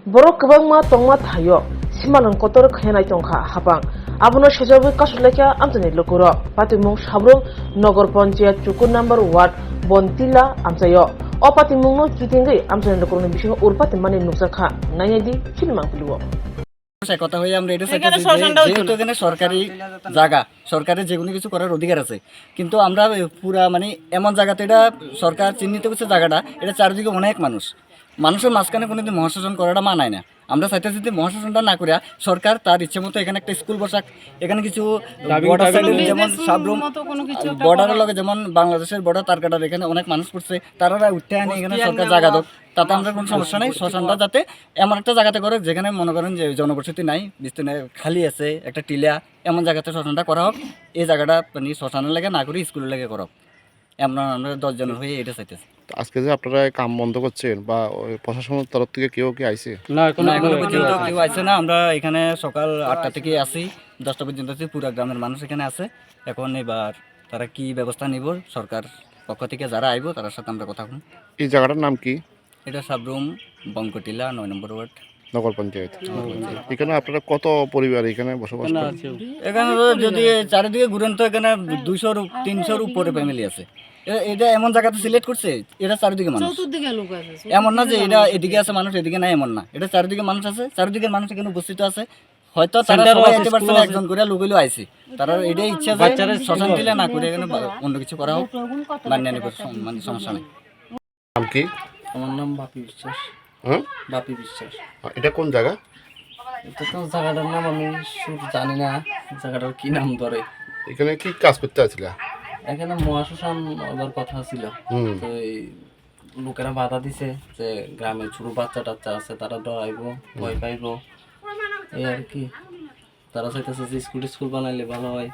borok kwbangma tongma thayo simalon kotor khenai tongkha habang abono sejabu kasulekya amtani lokuro patimung sabrum nogor panchayat chukur number ward bontila amchayo o patimung no kitingai amtani lokuroni bisho urpati mani nukjakha naiyadi chilmang piluo কথা হয়ে আমরা এটা চাইতেছি যেহেতু এখানে সরকারি জায়গা সরকারের যে কোনো কিছু করার অধিকার আছে কিন্তু আমরা পুরা মানে এমন জায়গাতে এটা সরকার চিহ্নিত করছে জায়গাটা এটা চারিদিকে অনেক মানুষের মাঝখানে কোনোদিন মহাশাসন করাটা মানায় না আমরা চাইতেছি যে মহাশাসনটা না করে সরকার তার ইচ্ছে মতো এখানে একটা স্কুল বসাক এখানে কিছু বর্ডার সাইডে যেমন সাবরুম বর্ডারের লগে যেমন বাংলাদেশের বর্ডার তার কাটার এখানে অনেক মানুষ পড়ছে তারা উঠতে আনে এখানে সরকার জায়গা দোক তাতে আমরা কোনো সমস্যা নেই শ্মশানটা যাতে এমন একটা জায়গাতে করে যেখানে মনে করেন যে জনবসতি নাই বিস্তীর্ণ খালি আছে একটা টিলা এমন জায়গাতে শ্মশানটা করা হোক এই জায়গাটা মানে শ্মশানের লেগে না করে স্কুলের লেগে করা হোক এমন আমরা 10 জনের হয়ে এটা চাইতেছি। আজকে যে আপনারা কাম বন্ধ করছেন বা প্রশাসনের তরফ থেকে কেউ কি আইছে? না এখনো পর্যন্ত কেউ আইছে না। আমরা এখানে সকাল 8টা থেকে আসি 10টা পর্যন্ত আছি পুরো গ্রামের মানুষ এখানে আছে। এখন এবার তারা কি ব্যবস্থা নিব সরকার পক্ষ থেকে যারা আইব তার সাথে আমরা কথা বলব। এই জায়গাটার নাম কি? এটা সাবরুম বঙ্কটিলা 9 নম্বর ওয়ার্ড নগর পঞ্চায়েত। এখানে আপনারা কত পরিবার এখানে বসবাস করেন? এখানে যদি চারিদিকে ঘুরেন তো এখানে 200-300 উপরে ফ্যামিলি আছে। এটা এমন জায়গাতে সিলেক্ট করছে এটা চারিদিকে মানুষ, এমন না যে এটা এদিকে আছে মানুষ এদিকে নাই এমন না, এটা চারিদিকে মানুষ আছে, চারিদিকের মানুষ এখানে উপস্থিত আছে। হয়তো তারা সবাই আইতে পারছে না, একজন করে লোকগুলো আইছে, তারা এটাই ইচ্ছা যে শ্মশান দিলে না করে এখানে অন্য কিছু করা হোক, মান্য নিবে, মানে সমস্যা নেই। নাম কি? আমার নাম বাপি বিশ্বাস। হ্যাঁ, বাপি বিশ্বাস। এটা কোন জায়গা? এটা তো জায়গাটার নাম আমি জানি না, জায়গাটার কি নাম ধরে। এখানে কি কাজ করতে আসছিল? এখানে মহাশ্মশান ওদের কথা ছিল, তো এই লোকেরা বাধা দিছে যে গ্রামে ছোট বাচ্চা টাচ্চা আছে তারা ডরাইবো, ভয় পাইবো, এই আর কি। তারা চাইতেছে যে স্কুল বানাইলে ভালো হয়।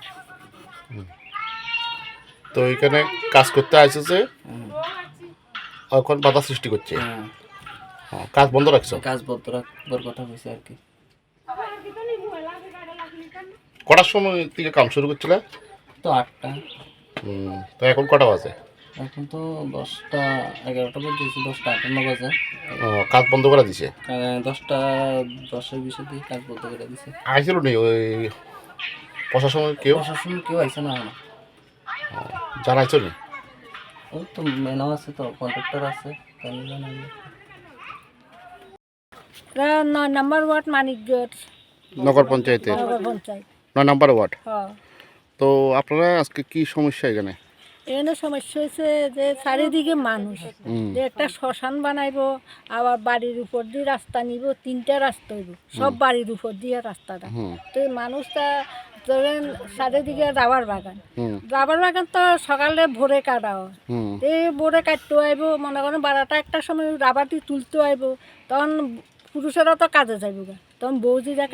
তো এখানে কাজ করতে আসছে, এখন বাধা সৃষ্টি করছে। কাজ বন্ধ রাখছো? কাজ বন্ধ রাখবার কথা হয়েছে আর কি। কটার সময় থেকে কাম শুরু করছিল? তো 8টা। তো এখন কটা বাজে? এখন তো 10টা 11টা বাজে, 10টা 58 বাজে। কাজ বন্ধ করে দিছে? 10টা 10-20 দিয়ে কাজ বন্ধ করে দিছে। আইছিল নি ওই প্রশাসনের কেউ? প্রশাসন কেউ আইছে না, জানাইছো নি? ওই তো মেনাও আছে, তো কন্ট্রাক্টর আছে, তাহলে জানাইলে। 9 নম্বর ওয়ার্ড মানিকগড় নগর পঞ্চায়েতের 9 নম্বর ওয়ার্ড। তো আপনারা আজকে কি সমস্যা এখানে? এখানে সমস্যা হয়েছে যে চারিদিকে মানুষ, যে একটা শ্মশান বানাইবো, আবার বাড়ির উপর দিয়ে রাস্তা নিব, 3টা রাস্তা হইব, সব বাড়ির উপর দিয়ে রাস্তাটা। তো এই মানুষটা ধরেন চারিদিকে রাবার বাগান তো সকালে ভোরে কাটা হয়, এই ভোরে কাটতে আইব, মনে করেন 12টা 1টার সময় রাবারটি তুলতে আইব, তখন পুরুষেরা তো কাজে যাইব, তখন বৌদিরা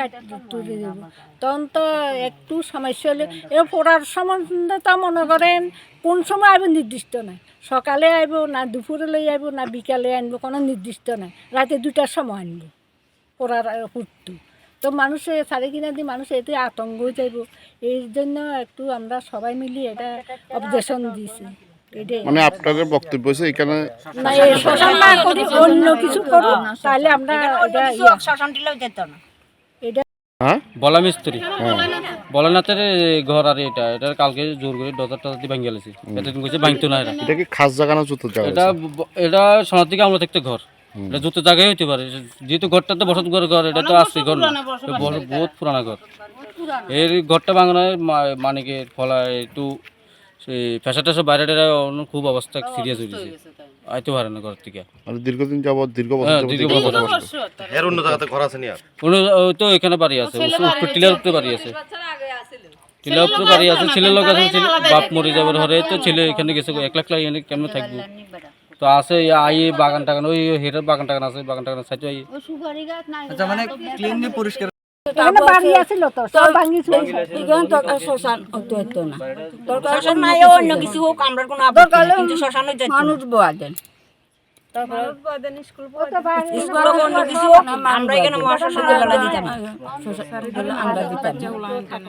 তুলে দেব, তখন তো একটু সমস্যা হলে এ পড়ার সম্বন্ধে তো মনে করেন কোন সময় আইব নির্দিষ্ট নাই, সকালে আইব না দুপুরে লই আইব না বিকালে আনবো, কোনো নির্দিষ্ট নাই, রাতে 2টার সময় আনবো পড়ার পড়তো। তো মানুষে সাড়ে কিনা দিয়ে মানুষ এতে আতঙ্ক হয়ে যাইব, এই জন্য একটু আমরা সবাই মিলি এটা অবজেকশন দিয়েছি। মানে আপনাদের বক্তব্য হচ্ছে এখানে অন্য কিছু করো, তাহলে আমরা বলা মিস্ত্রি বলানাথের ঘর, আর এটার কালকে জোর করে দরজাটা ভাঙিয়ে গেছে, এতদিন কইছে ভাঙতো না। এটা কি খাস জায়গা না জুতো জায়গা? এটা সোনার থেকে আমরা থাকতে ঘর, এটা যত জায়গায় হইতে পারে, যেহেতু ঘরটা তো বসত ঘর, এটা তো আসছে ঘর না, বহুত পুরানা ঘর। এর ঘরটা ভাঙানোর মানিকের ফলা একটু পেশা টেশা বাইরে খুব অবস্থা সিরিয়াস হয়ে গেছে, আইতে পারে না ঘর থেকে দীর্ঘদিন যাবৎ, দীর্ঘ বছর তো এখানে বাড়ি আছে, টিলার উপরে বাড়ি আছে, টিলার উপরে বাড়ি আছে, ছেলের লোক আছে, বাপ মরে যাবার ঘরে, তো ছেলে এখানে গেছে, 1 লাখ এখানে কেমন থাকবো, তো আছে আই বাগান টাগান, ওই হেটার বাগান টাগান আছে, বাগান টাগান সাইড আচ্ছা, মানে ক্লিনলি পরিষ্কার বাড়ি আছিল তো সব ভাঙিছে, শ্মশান হতো না, শ্মশান নাই অন্য কিছু হোক, আমরা কোনো কিন্তু শ্মশান মানুষ বোয়া দেন, আমরা এখানে মহাশ্মশান দিতাম,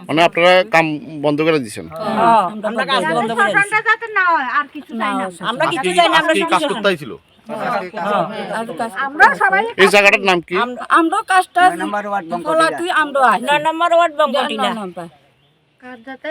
মানে আপনারা কাম বন্ধ করে দিচ্ছেন? আমরা কাজ বন্ধ করে দিছি, আমরা কিছু চাই না, আমরা কাজ করতে আইছিল। আমরা সবাই এই জায়গাটার নাম কি? আমরা কাজটা আমরা 9 নম্বর ওয়ার্ড বঙ্গটিলা কাজ যাতে